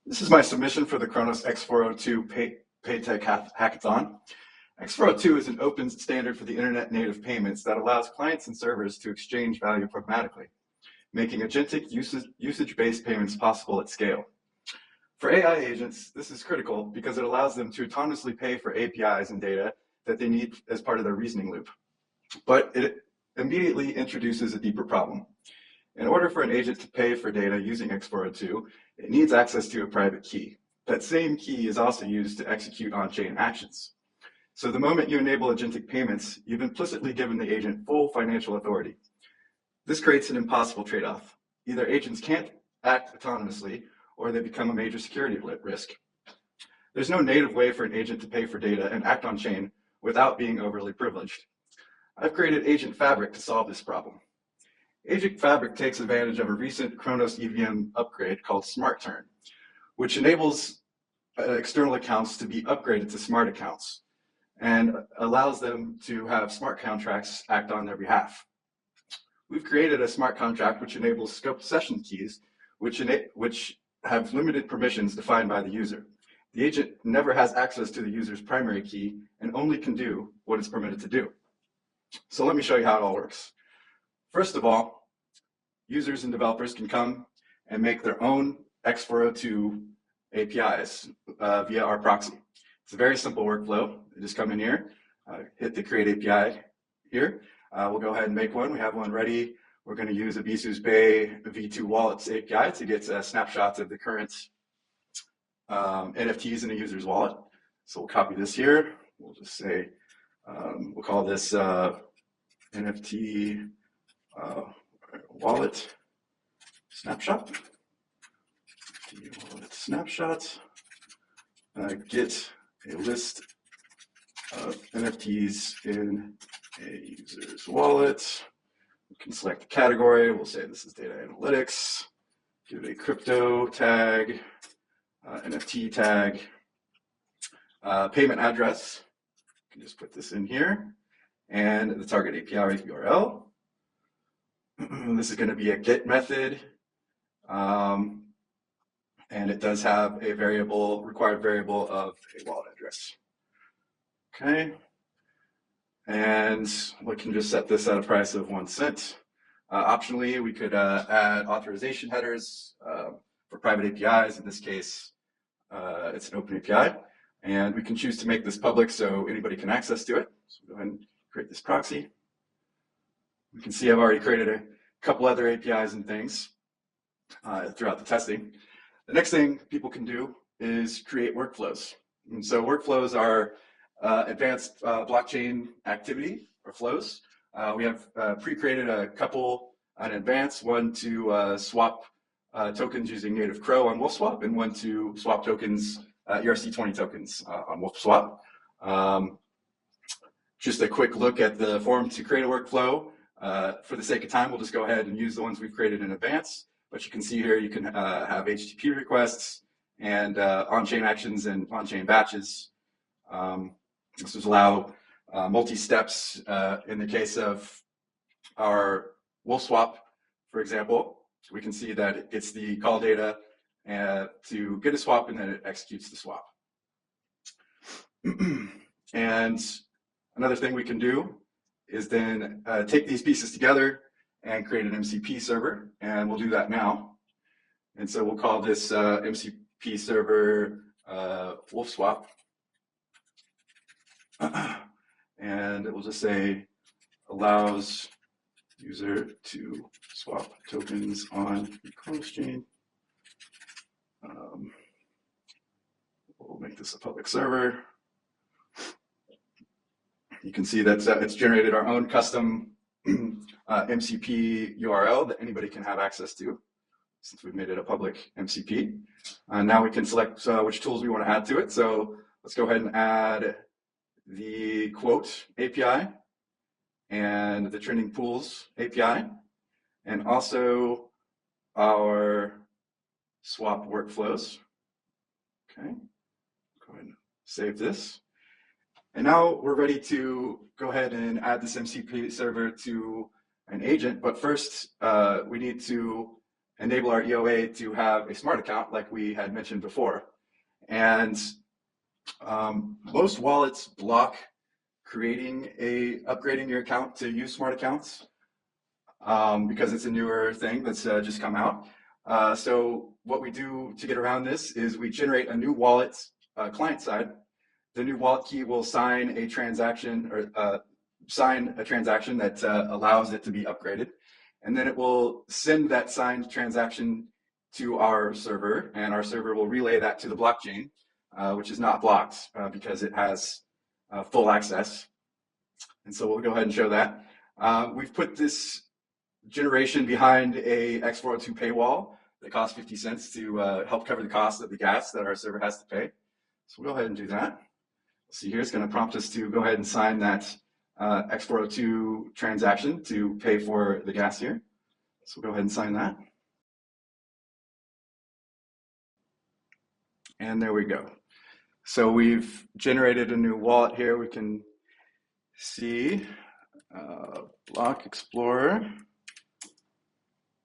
This is my submission for the Cronos x402 Paytech Hackathon. X402 is an open standard for the internet native payments that allows clients and servers to exchange value programmatically, making agentic usage-based payments possible at scale. For AI agents, this is critical because it allows them to autonomously pay for APIs and data that they need as part of their reasoning loop. But it immediately introduces a deeper problem. In order for an agent to pay for data using x402, it needs access to a private key. That same key is also used to execute on-chain actions. So the moment you enable agentic payments, you've implicitly given the agent full financial authority. This creates an impossible trade-off. Either agents can't act autonomously, or they become a major security risk. There's no native way for an agent to pay for data and act on-chain without being overly privileged. I've created AgentFabric to solve this problem. AgentFabric takes advantage of a recent Cronos EVM upgrade called Smart Turn, which enables external accounts to be upgraded to smart accounts and allows them to have smart contracts act on their behalf. We've created a smart contract which enables scoped session keys, which have limited permissions defined by the user. The agent never has access to the user's primary key and only can do what it's permitted to do. So let me show you how it all works. First of all, users and developers can come and make their own x402 APIs via our proxy. It's a very simple workflow. You just come in here, hit the Create API here. We'll go ahead and make one. We have one ready. We're going to use a Bisu's Bay V2 Wallets API to get snapshots of the current NFTs in a user's wallet. So we'll copy this here. We'll just say, we'll call this NFT wallet snapshot. Wallet snapshot. Get a list of NFTs in a user's wallet. We can select the category. We'll say this is data analytics. Give it a crypto tag, NFT tag, payment address. You can just put this in here, and the target API URL. This is going to be a get method, and it does have a required variable of a wallet address. Okay, and we can just set this at a price of 1 cent. Optionally, we could add authorization headers for private APIs. In this case, it's an open API, and we can choose to make this public so anybody can access to it. So go ahead and create this proxy. You can see I've already created a couple other APIs and things throughout the testing. The next thing people can do is create workflows. And so workflows are advanced blockchain activity or flows. We have pre-created a couple in advance, one to swap tokens using native Crow on WolfSwap, and one to swap tokens, ERC20 tokens on WolfSwap. Just a quick look at the form to create a workflow. For the sake of time, we'll just go ahead and use the ones we've created in advance. But you can see here, you can have HTTP requests and on-chain actions and on-chain batches. This will allow multi-steps in the case of our WolfSwap, for example. We can see that it gets the call data to get a swap, and then it executes the swap. And another thing we can do is then take these pieces together and create an MCP server, and we'll do that now. And so we'll call this MCP server WolfSwap, and it will just say allows user to swap tokens on the Cronos chain. We'll make this a public server. You can see that it's generated our own custom MCP URL that anybody can have access to, since we've made it a public MCP. Now we can select which tools we want to add to it. So let's go ahead and add the quote API and the trending pools API, and also our swap workflows. Okay, go ahead and save this. And now we're ready to go ahead and add this MCP server to an agent, but first we need to enable our EOA to have a smart account like we had mentioned before. And most wallets block upgrading your account to use smart accounts because it's a newer thing that's just come out. So what we do to get around this is we generate a new wallet client side. The new wallet key will sign a transaction that allows it to be upgraded. And then it will send that signed transaction to our server, and our server will relay that to the blockchain, which is not blocked because it has full access. And so we'll go ahead and show that. We've put this generation behind a x402 paywall that costs 50 cents to help cover the cost of the gas that our server has to pay. So we'll go ahead and do that. See here, it's going to prompt us to go ahead and sign that x402 transaction to pay for the gas here. So we'll go ahead and sign that. And there we go. So we've generated a new wallet here. We can see Block Explorer.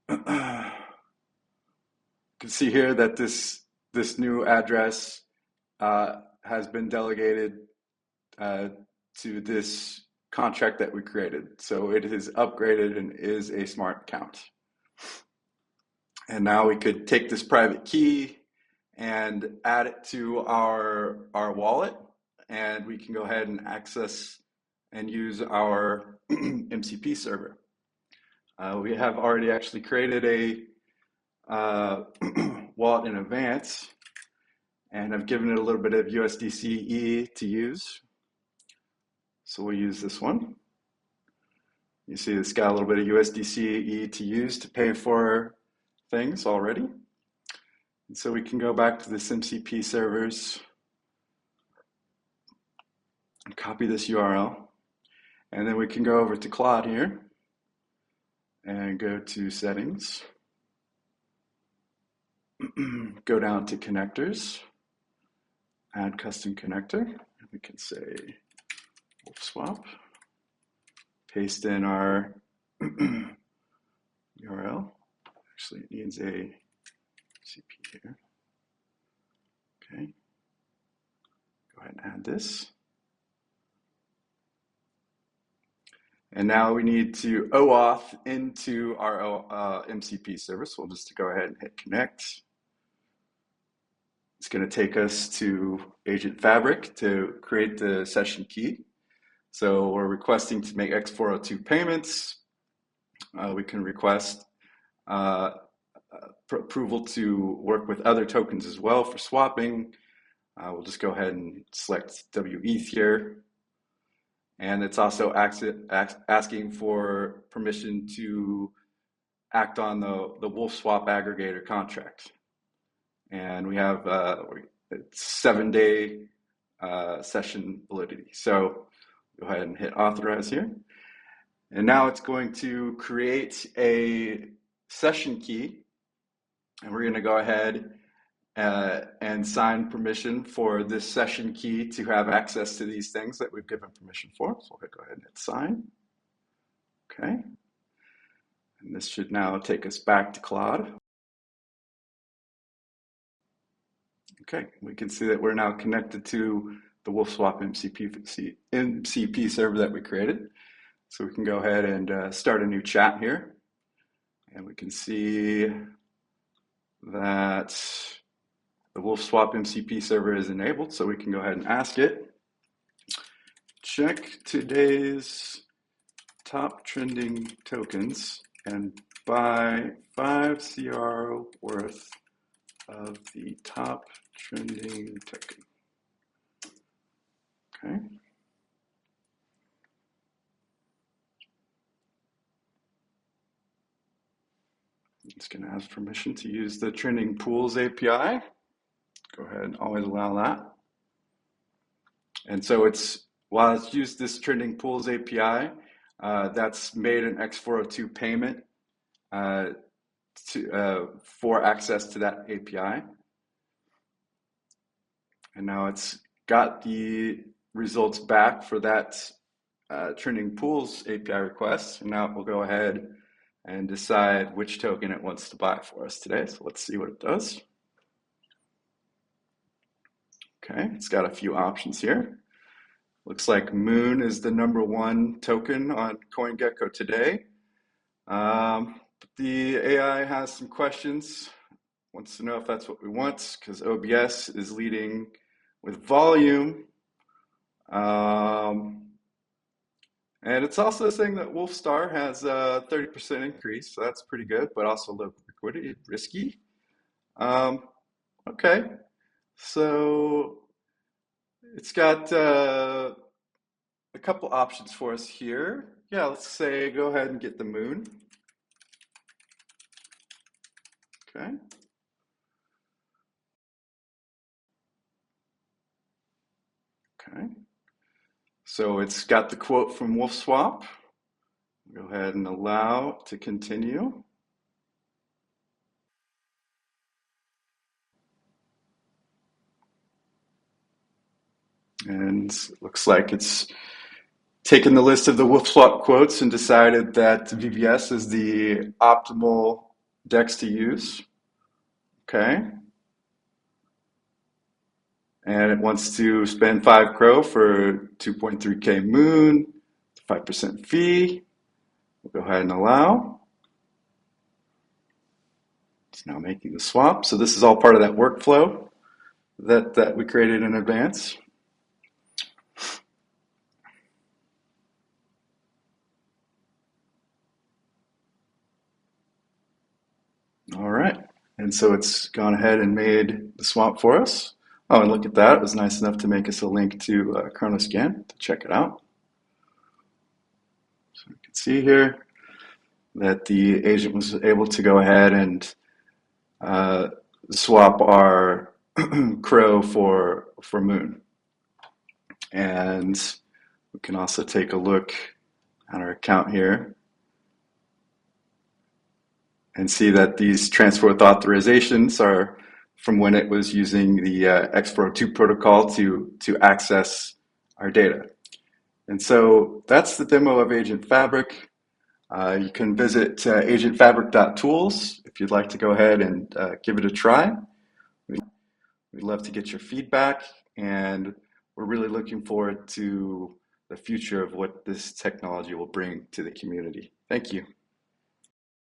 You can see here that this new address has been delegated to this contract that we created. So it is upgraded and is a smart account. And now we could take this private key and add it to our wallet, and we can go ahead and access and use our MCP server. We have already actually created a wallet in advance, and I've given it a little bit of USDC-E to use. So we'll use this one. You see it's got a little bit of USDC-E to use to pay for things already. And so we can go back to this MCP servers and copy this URL. And then we can go over to Claude here and go to settings. Go down to connectors, add custom connector. And we can say wolf swap, paste in our URL. Actually, it needs a CP here. Okay. Go ahead and add this. And now we need to OAuth into our MCP service. We'll just go ahead and hit connect. It's going to take us to AgentFabric to create the session key. So we're requesting to make x402 payments. We can request approval to work with other tokens as well for swapping. We'll just go ahead and select WETH here. And it's also asking for permission to act on the wolf swap aggregator contract. And we have 7-day session validity. So go ahead and hit authorize here. And now it's going to create a session key. And we're going to go ahead and sign permission for this session key to have access to these things that we've given permission for. So we'll go ahead and hit sign. Okay. And this should now take us back to Claude. Okay, we can see that we're now connected to the WolfSwap MCP server that we created. So we can go ahead and start a new chat here. And we can see that the WolfSwap MCP server is enabled, so we can go ahead and ask it, check today's top trending tokens and buy 5 CR worth of the top trending token. Okay. It's going to ask permission to use the trending pools API. Go ahead and always allow that. And so while it's used this trending pools API, that's made an x402 payment for access to that API. And now it's got the results back for that trending pools API request. And now we'll go ahead and decide which token it wants to buy for us today. So let's see what it does. Okay, it's got a few options here. Looks like Moon is the #1 token on CoinGecko today. The AI has some questions, wants to know if that's what we want, because OBS is leading with volume. And it's also saying that Wolfstar has a 30% increase, so that's pretty good, but also low liquidity, risky. Okay, so it's got a couple options for us here. Yeah, let's say go ahead and get the Moon. Okay. Okay. So it's got the quote from WolfSwap. Go ahead and allow to continue. And it looks like it's taken the list of the WolfSwap quotes and decided that VVS is the optimal DEX to use. Okay. And it wants to spend 5 Crow for 2.3K Moon, 5% fee. We'll go ahead and allow. It's now making the swap. So this is all part of that workflow that we created in advance. All right. And so it's gone ahead and made the swap for us. Oh, and look at that. It was nice enough to make us a link to Cronos again to check it out. So you can see here that the agent was able to go ahead and swap our Crow for Moon. And we can also take a look at our account here and see that these transfer with authorizations are from when it was using the x402 protocol to access our data. And so that's the demo of AgentFabric. You can visit agentfabric.tools if you'd like to go ahead and give it a try. We'd love to get your feedback, and we're really looking forward to the future of what this technology will bring to the community. Thank you.